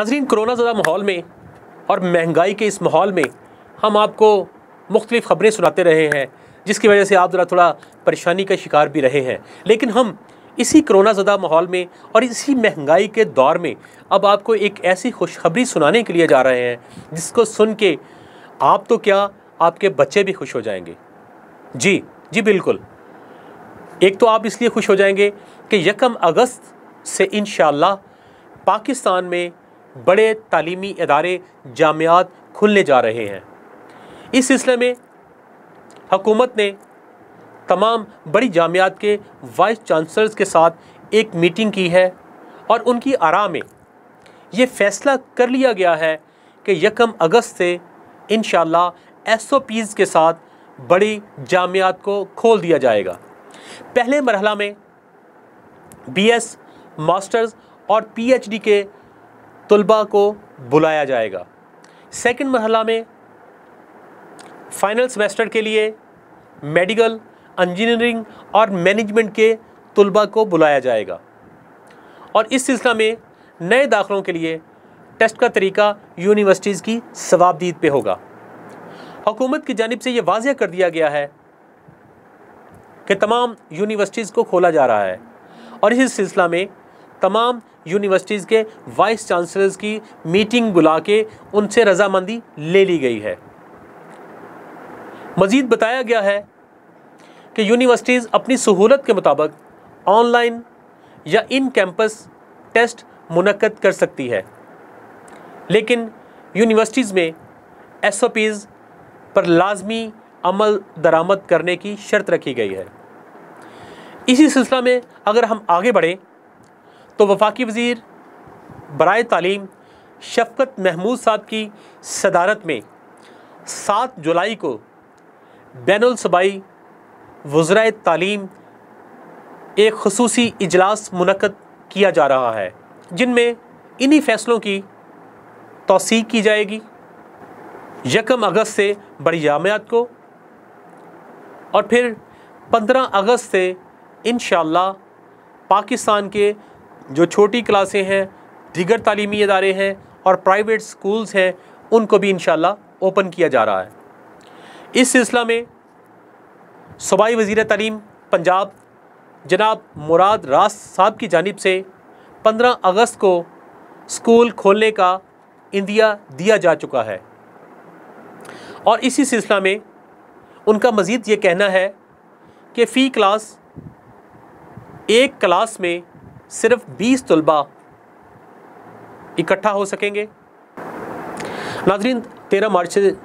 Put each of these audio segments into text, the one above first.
नाज़रीन, कोरोना ज़दा माहौल में और महंगाई के इस माहौल में हम आपको मुख्तलिफ़ ख़बरें सुनाते रहे हैं, जिसकी वजह से आप ज़रा थोड़ा परेशानी का शिकार भी रहे हैं। लेकिन हम इसी कोरोना ज़दा माहौल में और इसी महंगाई के दौर में अब आपको एक ऐसी खुशखबरी सुनाने के लिए जा रहे हैं जिसको सुन के आप तो क्या, आपके बच्चे भी खुश हो जाएंगे। जी जी बिल्कुल। एक तो आप इसलिए खुश हो जाएंगे कि 1 अगस्त से इंशाअल्लाह पाकिस्तान में बड़े तालीमी इदारे, जामियात खुलने जा रहे हैं। इस सिलसिले में हुकूमत ने तमाम बड़ी जामियात के वाइस चांसलर्स के साथ एक मीटिंग की है और उनकी आरा में ये फ़ैसला कर लिया गया है कि 1 अगस्त से इंशाअल्लाह SOPs के साथ बड़ी जामियात को खोल दिया जाएगा। पहले मरहला में BS, मास्टर्स और PhD के तुलबा को बुलाया जाएगा। सेकंड मरहला में फाइनल सेमेस्टर के लिए मेडिकल, इंजीनियरिंग और मैनेजमेंट के तुलबा को बुलाया जाएगा। और इस सिलसिला में नए दाखिलों के लिए टेस्ट का तरीका यूनिवर्सिटीज़ की सवाबदीद पे होगा। हुकूमत की जानिब से ये वाज़ेह कर दिया गया है कि तमाम यूनिवर्सिटीज़ को खोला जा रहा है और इस सिलसिला में तमाम यूनिवर्सिटीज़ के वाइस चांसलर्स की मीटिंग बुला के उनसे रजामंदी ले ली गई है। मज़ीद बताया गया है कि यूनिवर्सिटीज़ अपनी सहूलत के मुताबिक ऑनलाइन या इन कैंपस टेस्ट मुनक्कद कर सकती है, लेकिन यूनिवर्सिटीज़ में SOPs पर लाजमी अमल दरामद करने की शर्त रखी गई है। इसी सिलसिला में अगर हम आगे बढ़ें तो वफाकी वज़ीर बराए तालीम शफ़क़त महमूद साहब की सदारत में 7 जुलाई को बैनुल सूबाई वज़राए तालीम एक ख़ुसूसी इजलास मुनक़्क़द किया जा रहा है, जिनमें इन्हीं फ़ैसलों की तौसीक़ की जाएगी। 1 अगस्त से बड़ी जामियात को और फिर 15 अगस्त से इंशाअल्लाह पाकिस्तान के जो छोटी क्लासें हैं, दीगर तालीमी इदारे हैं और प्राइवेट स्कूल्स हैं, उनको भी इंशाअल्लाह ओपन किया जा रहा है। इस सिलसिला में सूबाई वज़ीर तालीम पंजाब जनाब मुराद रास साहब की जानिब से 15 अगस्त को स्कूल खोलने का इंदिया दिया जा चुका है और इसी सिलसिला में उनका मज़ीद ये कहना है कि फ़ी क्लास एक क्लास में सिर्फ 20 तलबा इकट्ठा हो सकेंगे। नाज़रीन, 13 मार्च से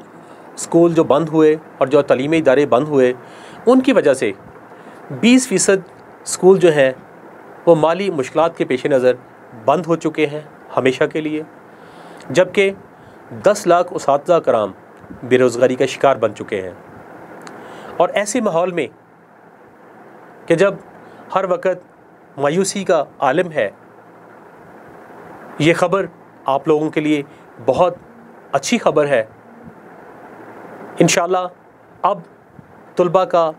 स्कूल जो बंद हुए और जो तालीमी इदारे बंद हुए, उनकी वजह से 20% स्कूल जो हैं वो माली मुश्किलात के पेश नज़र बंद हो चुके हैं हमेशा के लिए, जबकि 10 लाख उसातिज़ा कराम बेरोज़गारी का शिकार बन चुके हैं। और ऐसे माहौल में कि जब हर वक्त मायूसी का आलम है, ये ख़बर आप लोगों के लिए बहुत अच्छी ख़बर है। इंशाअल्लाह अब तुलबा का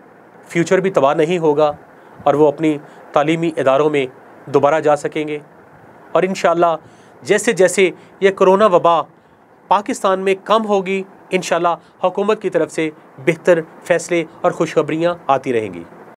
फ्यूचर भी तबाह नहीं होगा और वो अपनी तालीमी इदारों में दोबारा जा सकेंगे। और इंशाअल्लाह जैसे जैसे ये कोरोना वबा पाकिस्तान में कम होगी, इंशाअल्लाह हुकूमत की तरफ से बेहतर फ़ैसले और खुशखबरियाँ आती रहेंगी।